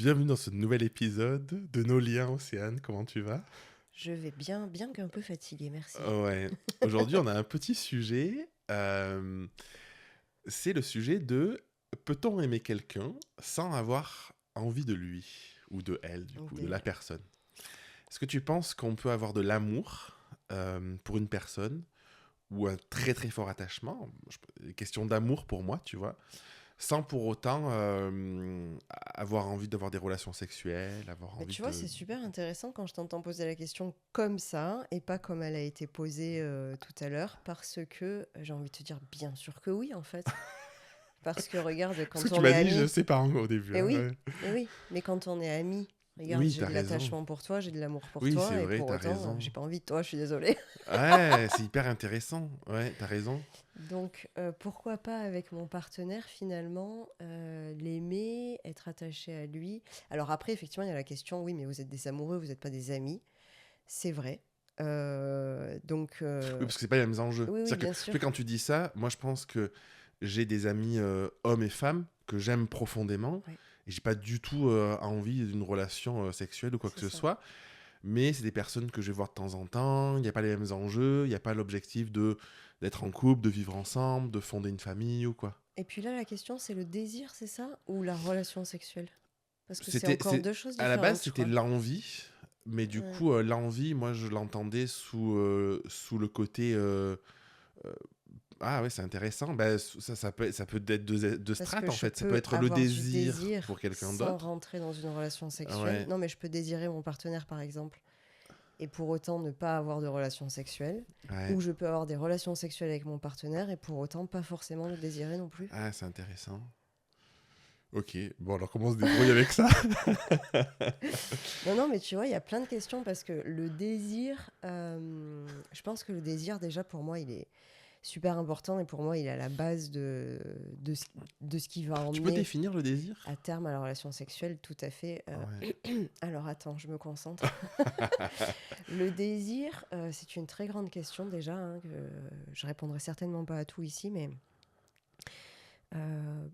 Bienvenue dans ce nouvel épisode de Nos liens, Océane. Comment tu vas? Je vais bien, bien qu'un peu fatiguée, merci. Ouais. Aujourd'hui, on a un petit sujet. C'est le sujet de peut-on aimer quelqu'un sans avoir envie de lui ou de elle, du Ou coup, de la d'elle. personne? Est-ce que tu penses qu'on peut avoir de l'amour pour une personne ou un très très fort attachement, question d'amour pour moi, tu vois, sans pour autant avoir envie d'avoir des relations sexuelles, avoir Mais envie tu vois, de... c'est super intéressant quand je t'entends poser la question comme ça et pas comme elle a été posée tout à l'heure, parce que j'ai envie de te dire bien sûr que oui, en fait. Parce que regarde, Ce que quand tu on m'as est dit, je amis, sais pas hein, au début. eh Hein, oui, ouais. eh oui, mais quand on est amis, regarde, Oui, j'ai t'as de raison. l'attachement pour toi, j'ai de l'amour pour Oui, c'est toi, et vrai, pour t'as autant, raison. j'ai pas envie de toi, je suis désolée. Ouais, c'est hyper intéressant. Ouais, t'as raison. Donc, pourquoi pas avec mon partenaire, finalement, l'aimer, être attaché à lui. Alors après, effectivement, il y a la question, oui, mais vous êtes des amoureux, vous n'êtes pas des amis. C'est vrai. Donc, Oui, parce que c'est pas les mêmes enjeux. oui, oui, C'est-à-dire bien que, tu sais, sûr. quand tu dis ça, moi je pense que j'ai des amis hommes et femmes que j'aime profondément Ouais, et j'ai pas du tout envie d'une relation sexuelle ou quoi que c'est ce ça. soit. Mais c'est des personnes que je vais voir de temps en temps. Il n'y a pas les mêmes enjeux. Il n'y a pas l'objectif de d'être en couple, de vivre ensemble, de fonder une famille ou quoi. Et puis là, la question, c'est le désir, c'est ça? Ou la relation sexuelle? Parce que c'est C'était, encore c'est, deux choses à la base, différentes, je c'était crois. l'envie, mais du Ouais. coup, l'envie, moi, je l'entendais sous le côté. Euh, ah ouais, c'est intéressant. Ben, ça peut être deux Parce strates que en je fait. Ça peut peux être le avoir du désir désir pour quelqu'un sans d'autre. rentrer dans une relation sexuelle. Ouais, Non, mais je peux désirer mon partenaire, par exemple, et pour autant ne pas avoir de relation sexuelle. ouais. Ou je peux avoir des relations sexuelles avec mon partenaire et pour autant pas forcément le désirer non plus. Ah, c'est intéressant. Ok, bon, alors comment on se débrouille avec ça? Non, non, mais tu vois, il y a plein de questions parce que le désir, je pense que le désir, déjà, pour moi, il est super important et pour moi, il est à la base de ce qui va Tu peux emmener définir le désir? à terme à la relation sexuelle, tout à fait. Ouais. Alors attends, je me concentre. Le désir, c'est une très grande question déjà, hein, que je répondrai certainement pas à tout ici, mais euh,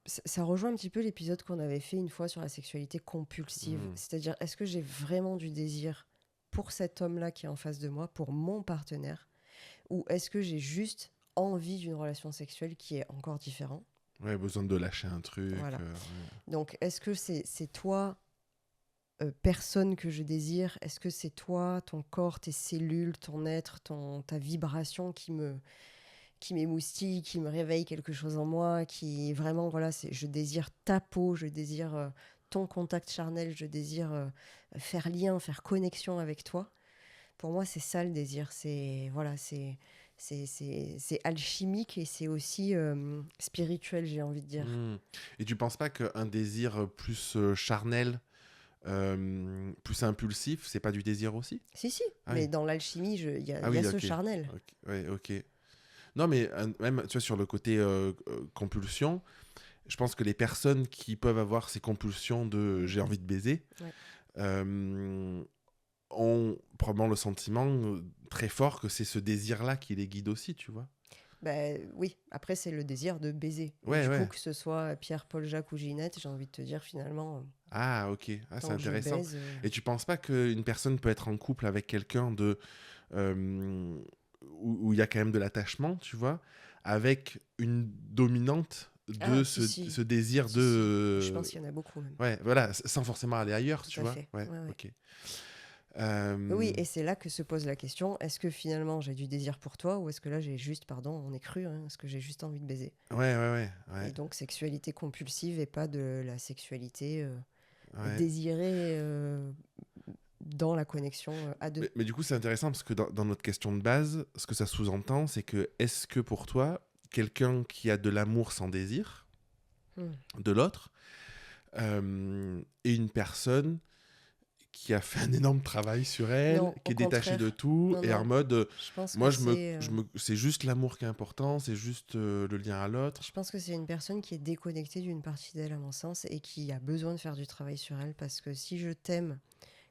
ça rejoint un petit peu l'épisode qu'on avait fait une fois sur la sexualité compulsive. Hmm. C'est-à-dire, est-ce que j'ai vraiment du désir pour cet homme-là qui est en face de moi, pour mon partenaire, ou est-ce que j'ai juste envie d'une relation sexuelle qui est encore différente? Ouais, besoin de lâcher un truc. Voilà. Ouais. Donc, est-ce que c'est toi, personne que je désire? Est-ce que c'est toi, ton corps, tes cellules, ton être, ta vibration qui m'émoustille, qui me réveille quelque chose en moi, qui vraiment, voilà, je désire ta peau, je désire ton contact charnel, je désire faire lien, faire connexion avec toi. Pour moi, c'est ça le désir. C'est voilà, c'est alchimique et c'est aussi spirituel, j'ai envie de dire. Hmm. Et tu penses pas qu'un désir plus charnel, plus impulsif, c'est pas du désir aussi? Si, si, Ah mais oui. dans l'alchimie, Ah il y a oui, ce ok. charnel. Ok. Ouais, ok. Non, mais même, tu vois, sur le côté compulsion, je pense que les personnes qui peuvent avoir ces compulsions de j'ai envie de baiser Ouais. euh, ont probablement le sentiment très fort que c'est ce désir-là qui les guide aussi, tu vois. Ben oui, après c'est le désir de baiser. Et Ouais, du coup, ouais. que ce soit Pierre, Paul, Jacques ou Ginette, j'ai envie de te dire finalement, Ah, ok. Ah, c'est tant que je intéressant. baise, Et tu penses pas qu'une personne peut être en couple avec quelqu'un euh, où il y a quand même de l'attachement, tu vois, avec une dominante ah, de si, si, ce désir si, si. Je de... pense qu'il y en a beaucoup même. Ouais, voilà, sans forcément aller ailleurs, Tout tu à vois. fait. Ouais, Ouais, ouais. ok. Oui, et c'est là que se pose la question, est-ce que finalement j'ai du désir pour toi ou est-ce que là j'ai juste, pardon, on est cru, hein, est-ce que j'ai juste envie de baiser? Ouais, ouais, ouais, ouais, Et donc sexualité compulsive et pas de la sexualité ouais. désirée dans la connexion à deux. Mais du coup, c'est intéressant parce que dans notre question de base, ce que ça sous-entend, c'est que est-ce que pour toi, quelqu'un qui a de l'amour sans désir Hmm. de l'autre est une personne qui a fait un énorme travail sur elle, Non, qui au est détachée de contraire. tout Non, et en non. mode Je pense que moi, c'est c'est juste l'amour qui est important, c'est juste le lien à je l'autre. pense que c'est une personne qui est déconnectée d'une partie d'elle, à mon sens, et qui a besoin de faire du travail sur elle. Parce que si je t'aime,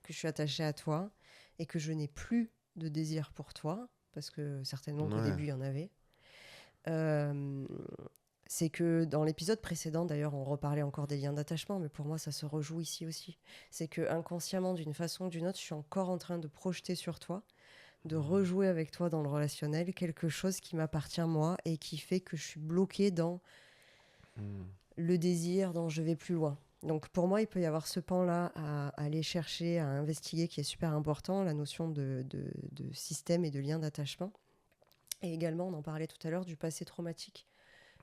que je suis attachée à toi, et que je n'ai plus de désir pour toi, parce que certainement qu'au Ouais. début il y en avait, euh, c'est que dans l'épisode précédent, d'ailleurs, on reparlait encore des liens d'attachement, mais pour moi, ça se rejoue ici aussi. C'est que inconsciemment, d'une façon ou d'une autre, je suis encore en train de projeter sur toi, de rejouer avec toi dans le relationnel quelque chose qui m'appartient moi et qui fait que je suis bloquée dans le désir dont je vais plus loin. Donc pour moi, il peut y avoir ce pan-là à aller chercher, à investiguer, qui est super important, la notion de système et de lien d'attachement. Et également, on en parlait tout à l'heure, du passé traumatique.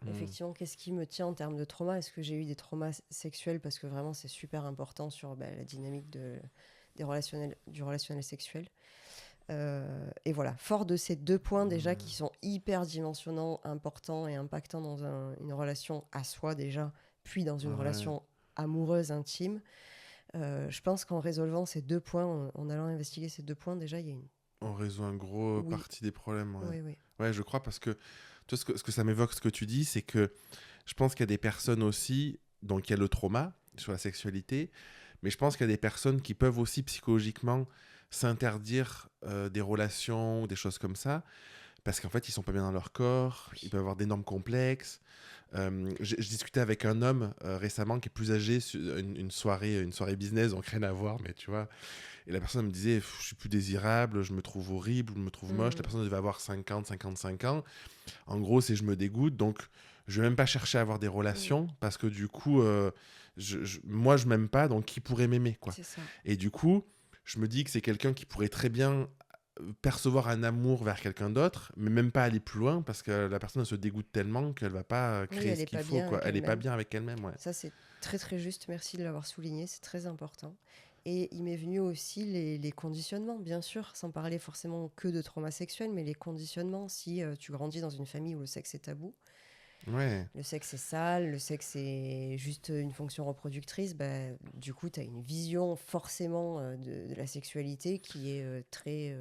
Effectivement, qu'est-ce qui me tient en termes de trauma? Est-ce que j'ai eu des traumas sexuels? Parce que vraiment, c'est super important sur la dynamique du relationnel sexuel. Et voilà, fort de ces 2 points déjà qui sont hyper dimensionnants, importants et impactants dans une relation à soi déjà, puis dans une relation amoureuse, intime. Je pense qu'en résolvant ces 2 points, en allant investiguer ces 2 points, déjà, il y a une... On résout un gros partie des problèmes. Ouais. Oui. Ouais, je crois, parce que toi, ce que ça m'évoque, ce que tu dis, c'est que je pense qu'il y a des personnes aussi, donc il y a le trauma sur la sexualité, mais je pense qu'il y a des personnes qui peuvent aussi psychologiquement s'interdire des relations ou des choses comme ça, parce qu'en fait, ils sont pas bien dans leur corps, ils peuvent avoir d'énormes complexes. Je discutais avec un homme récemment qui est plus âgé, une soirée business, donc rien à voir, mais tu vois. Et la personne me disait, je suis plus désirable, je me trouve horrible, je me trouve moche. La personne devait avoir 50, 55 ans. En gros, c'est je me dégoûte, donc je vais même pas chercher à avoir des relations, parce que du coup, moi, je m'aime pas, donc qui pourrait m'aimer, quoi. C'est ça. Et du coup, je me dis que c'est quelqu'un qui pourrait très bien percevoir un amour vers quelqu'un d'autre, mais même pas aller plus loin, parce que la personne elle se dégoûte tellement qu'elle va pas créer ce qu'il faut, quoi. Elle est pas bien avec elle-même, ouais. Ça, c'est très très juste, merci de l'avoir souligné, c'est très important. Et il m'est venu aussi les conditionnements, bien sûr, sans parler forcément que de trauma sexuel, mais les conditionnements. Si tu grandis dans une famille où le sexe est tabou, le sexe est sale, le sexe est juste une fonction reproductrice, du coup, tu as une vision forcément de la sexualité qui est très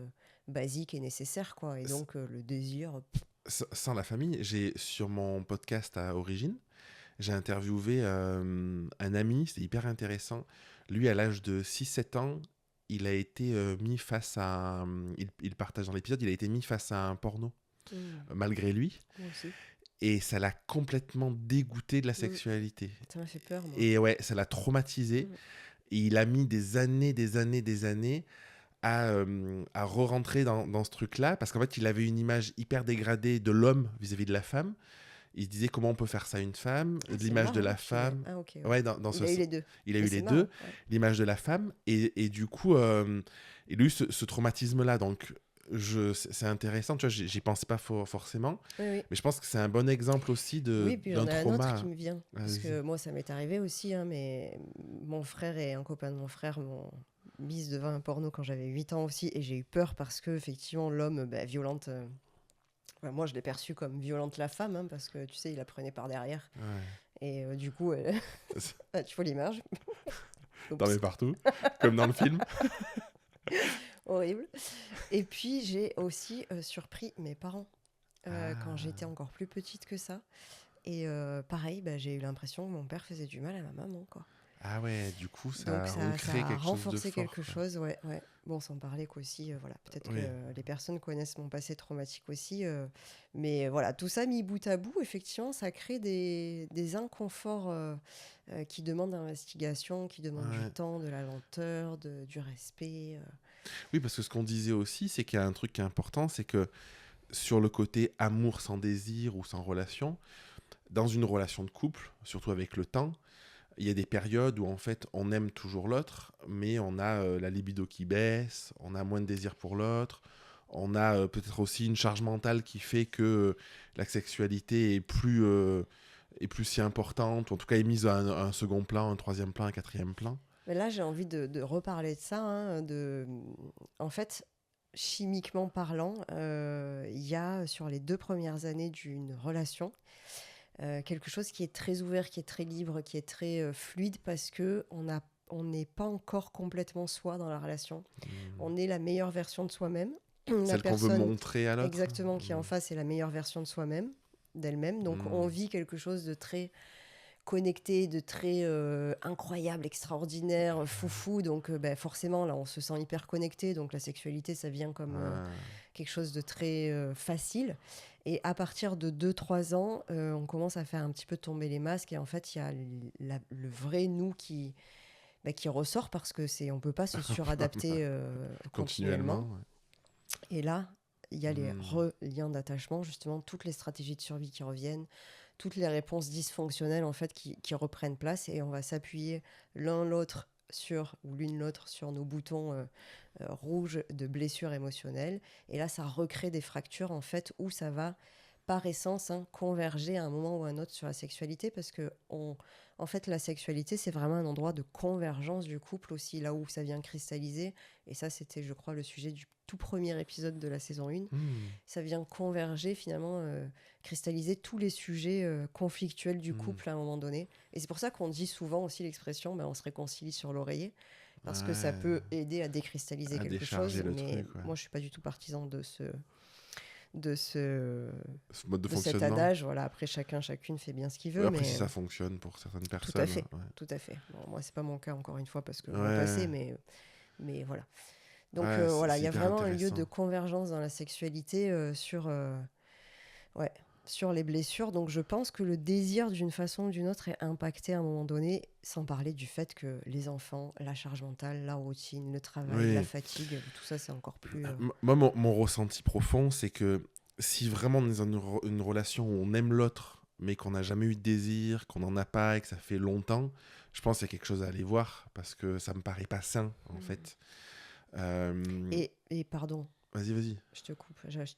basique et nécessaire, quoi. Et donc, le désir... Sans la famille, j'ai sur mon podcast à Origine, j'ai interviewé un ami, c'était hyper intéressant. Lui, à l'âge de 6-7 ans, il a été mis face à... il partage dans l'épisode, il a été mis face à un porno, malgré lui. Moi aussi. Et ça l'a complètement dégoûté de la sexualité. Ça m'a fait peur, moi. Et ouais, ça l'a traumatisé. Et il a mis des années à re-rentrer dans ce truc-là, parce qu'en fait, il avait une image hyper dégradée de l'homme vis-à-vis de la femme. Il se disait comment on peut faire ça à une femme, l'image de la femme. Ouais, il a eu les deux. Il a eu les deux, l'image de la femme. Et du coup, il a eu ce traumatisme-là. Donc, c'est intéressant, tu vois, j'y pensais pas forcément. Mais je pense que c'est un bon exemple aussi d'un puis j'en ai un trauma. autre qui me vient. Parce que moi, ça m'est arrivé aussi, hein, mais mon frère et un copain de mon frère m'ont mise devant un porno quand j'avais 8 ans aussi, et j'ai eu peur parce que effectivement l'homme violente, moi je l'ai perçu comme violente la femme, hein, parce que tu sais, il la prenait par derrière, et du coup tu vois l'image. T'en mets partout, comme dans le film. Horrible. Et puis j'ai aussi surpris mes parents quand j'étais encore plus petite que ça, et pareil, j'ai eu l'impression que mon père faisait du mal à ma maman, quoi. Ah ouais, du coup, ça Donc a recréé a quelque renforcé chose de fort, quelque chose, ouais. Bon, sans parler qu'aussi, voilà, peut-être que les personnes connaissent mon passé traumatique aussi, mais voilà, tout ça mis bout à bout, effectivement, ça crée des inconforts qui demandent investigation, qui demandent du temps, de la lenteur, du respect. Oui, parce que ce qu'on disait aussi, c'est qu'il y a un truc qui est important, c'est que sur le côté amour sans désir ou sans relation, dans une relation de couple, surtout avec le temps, il y a des périodes où en fait on aime toujours l'autre, mais on a la libido qui baisse, on a moins de désir pour l'autre, on a peut-être aussi une charge mentale qui fait que la sexualité est plus si importante, ou en tout cas est mise à un second plan, un troisième plan, un quatrième plan. Mais là, j'ai envie de reparler de ça, hein, en fait, chimiquement parlant, il y a sur les 2 premières années d'une relation quelque chose qui est très ouvert, qui est très libre, qui est très fluide, parce que on n'est pas encore complètement soi dans la relation. On est la meilleure version de soi-même. Celle qu'on veut montrer à l'autre. Exactement, qui est en face est la meilleure version de soi-même, d'elle-même. Donc on vit quelque chose de très connecté, de très incroyable, extraordinaire, foufou. Donc forcément, là, on se sent hyper connecté. Donc la sexualité, ça vient comme quelque chose de très facile. Et à partir de 2-3 ans, on commence à faire un petit peu tomber les masques. Et en fait, il y a le vrai nous qui ressort parce que on peut pas se suradapter continuellement. Continuellement. Et là, il y a les Hmm. liens d'attachement, justement, toutes les stratégies de survie qui reviennent, toutes les réponses dysfonctionnelles en fait qui reprennent place, et on va s'appuyer l'un l'autre ou l'une l'autre sur nos boutons rouges de blessures émotionnelles. Et là, ça recrée des fractures en fait où ça va par essence converger à un moment ou à un autre sur la sexualité, parce que en fait la sexualité c'est vraiment un endroit de convergence du couple aussi, là où ça vient cristalliser. Et ça, c'était, je crois, le sujet du tout premier épisode de la saison 1. Hmm. Ça vient converger finalement, cristalliser tous les sujets conflictuels du Hmm. couple à un moment donné. Et c'est pour ça qu'on dit souvent aussi l'expression on se réconcilie sur l'oreiller, parce que ça Ouais. peut aider à décristalliser À quelque décharger chose. le Mais truc, ouais. moi je suis pas du tout partisan de ce Ce mode de de cet fonctionnement. adage. Voilà, après chacune fait bien ce qu'il veut, Après, si mais ça fonctionne pour certaines tout à personnes, fait, ouais. tout à fait. Bon, moi c'est pas mon cas encore une fois parce que je vois Ouais, passer, mais voilà. Donc ouais, voilà, il c'est y a hyper vraiment un lieu de intéressant. convergence dans la sexualité ouais, sur les blessures. Donc je pense que le désir d'une façon ou d'une autre est impacté à un moment donné, sans parler du fait que les enfants, la charge mentale, la routine, le travail, la Oui. fatigue, tout ça c'est encore plus... Moi, mon ressenti profond, c'est que si vraiment on est dans une relation où on aime l'autre, mais qu'on n'a jamais eu de désir, qu'on n'en a pas et que ça fait longtemps, je pense qu'il y a quelque chose à aller voir parce que ça me paraît pas sain, en fait. Euh, Et pardon, Vas-y, vas-y. je te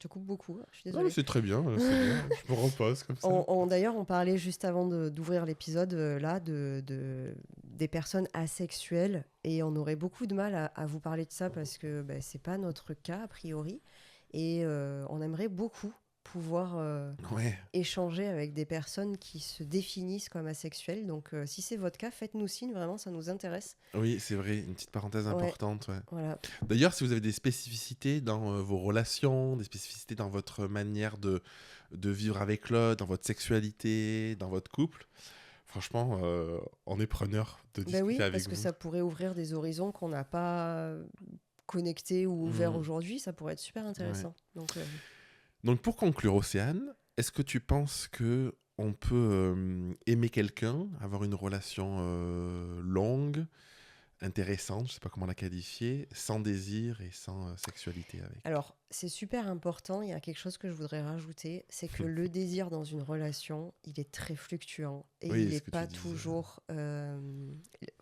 coupe beaucoup, je suis Non, mais désolée. c'est très bien, c'est bien. Je me repose comme ça. D'ailleurs, on parlait juste avant d'ouvrir l'épisode là des personnes asexuelles, et on aurait beaucoup de mal à vous parler de ça parce que c'est pas notre cas a priori, et on aimerait beaucoup pouvoir Ouais, échanger avec des personnes qui se définissent comme asexuelles. Donc, si c'est votre cas, faites-nous signe, vraiment, ça nous intéresse. oui, c'est vrai, une petite parenthèse Ouais, importante, ouais. voilà. D'ailleurs, si vous avez des spécificités dans vos relations, des spécificités dans votre manière de vivre avec l'autre, dans votre sexualité, dans votre couple, franchement, on est preneur de Ben discuter oui, avec parce que vous. ça pourrait ouvrir des horizons qu'on n'a pas connectés ou ouverts Mm, aujourd'hui. Ça pourrait être super ouais. intéressant. Donc, Donc, pour conclure, Océane, est-ce que tu penses que on peut aimer quelqu'un, avoir une relation longue, intéressante, je sais pas comment la qualifier, sans désir et sans sexualité avec? alors, c'est super important. Il y a quelque chose que je voudrais rajouter, c'est que le désir dans une relation, il est très fluctuant et il Oui, n'est ce que tu pas disais. toujours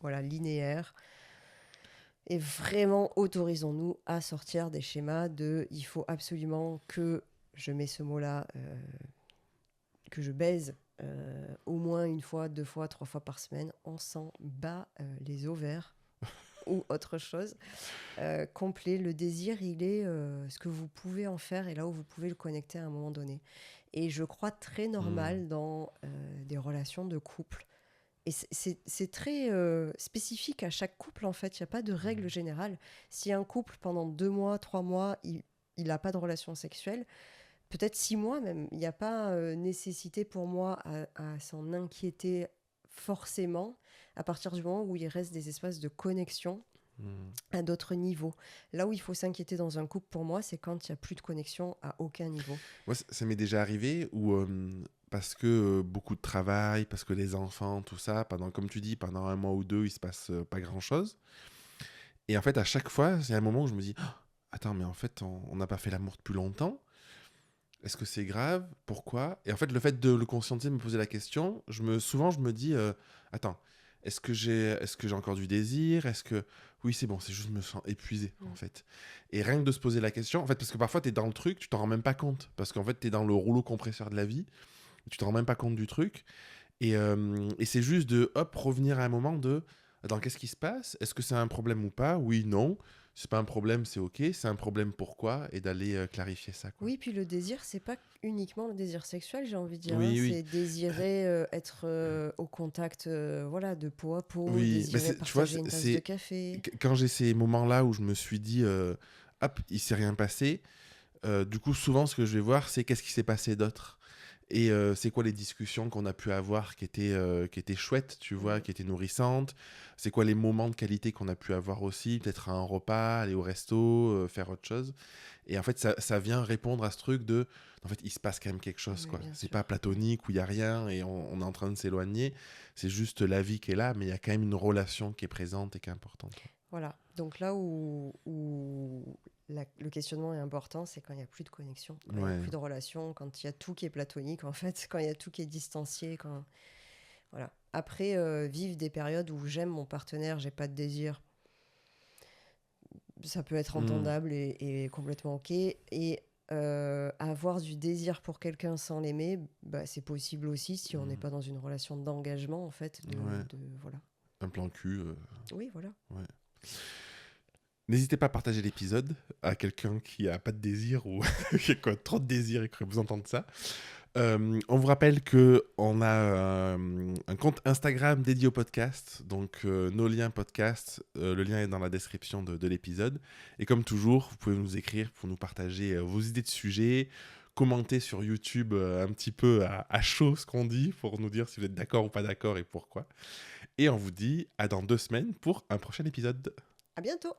voilà, linéaire. Et vraiment, autorisons-nous à sortir des schémas de il faut absolument que, je mets ce mot-là, que je baise au moins une fois, 2 fois, 3 fois par semaine. On s'en bat les ovaires ou autre chose. Complet, le désir, il est ce que vous pouvez en faire et là où vous pouvez le connecter à un moment donné. Et je crois très Hmm, normal dans des relations de couple. Et c'est très spécifique à chaque couple, en fait. Il n'y a pas de règle générale. Si un couple, pendant 2 mois, 3 mois, il n'a pas de relation sexuelle, peut-être 6 mois même, il n'y a pas nécessité pour moi à s'en inquiéter forcément, à partir du moment où il reste des espaces de connexion hmm. à d'autres niveaux. Là où il faut s'inquiéter dans un couple, pour moi, c'est quand il n'y a plus de connexion à aucun niveau. Moi, ça m'est déjà arrivé où, parce que beaucoup de travail, parce que les enfants, tout ça, comme tu dis, pendant un mois ou deux, il se passe pas grand-chose. Et en fait, à chaque fois, il y a un moment où je me dis, ah, attends, mais en fait, on n'a pas fait l'amour depuis longtemps. Est-ce que c'est grave? Pourquoi? Et en fait, le fait de le conscientiser, de me poser la question, souvent, je me dis, attends, est-ce que j'ai encore du désir? Est-ce que, oui, c'est bon, c'est juste, je me sens épuisé, en Mm. fait. Et rien que de se poser la question, en fait, parce que parfois, tu es dans le truc, tu t'en rends même pas compte. Parce qu'en fait, tu es dans le rouleau compresseur de la vie, tu t'en rends même pas compte du truc. Et c'est juste de, hop, revenir à un moment de, attends, qu'est-ce qui se passe? Est-ce que c'est un problème ou pas? Oui, non. Si c'est pas un problème, c'est ok. C'est un problème, pourquoi? Et d'aller clarifier ça, quoi. Oui, puis le désir, c'est pas uniquement le désir sexuel, j'ai envie de dire. Oui, oui. C'est désirer être au contact voilà, de peau à peau, Oui, mais désirer tu vois, partager une tasse de café. quand j'ai ces moments-là où je me suis dit, hop, il s'est rien passé, du coup, souvent, ce que je vais voir, c'est qu'est-ce qui s'est passé d'autre. Et c'est quoi les discussions qu'on a pu avoir qui étaient chouettes, tu vois, qui étaient nourrissantes. C'est quoi les moments de qualité qu'on a pu avoir aussi, peut-être à un repas, aller au resto, faire autre chose. Et en fait, ça vient répondre à ce truc de... En fait, il se passe quand même quelque chose, Oui, quoi. bien C'est sûr. pas platonique où il y a rien et on est en train de s'éloigner. C'est juste la vie qui est là, mais il y a quand même une relation qui est présente et qui est importante. Voilà. Donc là où le questionnement est important, c'est quand il n'y a plus de connexion, quand il n'y a Ouais. plus de relation, quand il y a tout qui est platonique, en fait, quand il y a tout qui est distancié. Voilà. Après, vivre des périodes où j'aime mon partenaire, j'ai pas de désir, ça peut être Mm. entendable et complètement OK. Et avoir du désir pour quelqu'un sans l'aimer, bah, c'est possible aussi si on n'est Mm. pas dans une relation d'engagement, en fait. Ouais. Voilà. Un plan cul. Oui, voilà. Ouais. N'hésitez pas à partager l'épisode à quelqu'un qui a pas de désir ou qui a quoi, trop de désir et qui aurait besoin d'entendre ça. On vous rappelle que on a un compte Instagram dédié au podcast, donc nos liens podcast, le lien est dans la description de l'épisode. Et comme toujours, vous pouvez nous écrire pour nous partager vos idées de sujets, commenter sur YouTube un petit peu à chaud ce qu'on dit, pour nous dire si vous êtes d'accord ou pas d'accord et pourquoi. Et on vous dit à dans 2 semaines pour un prochain épisode. À bientôt!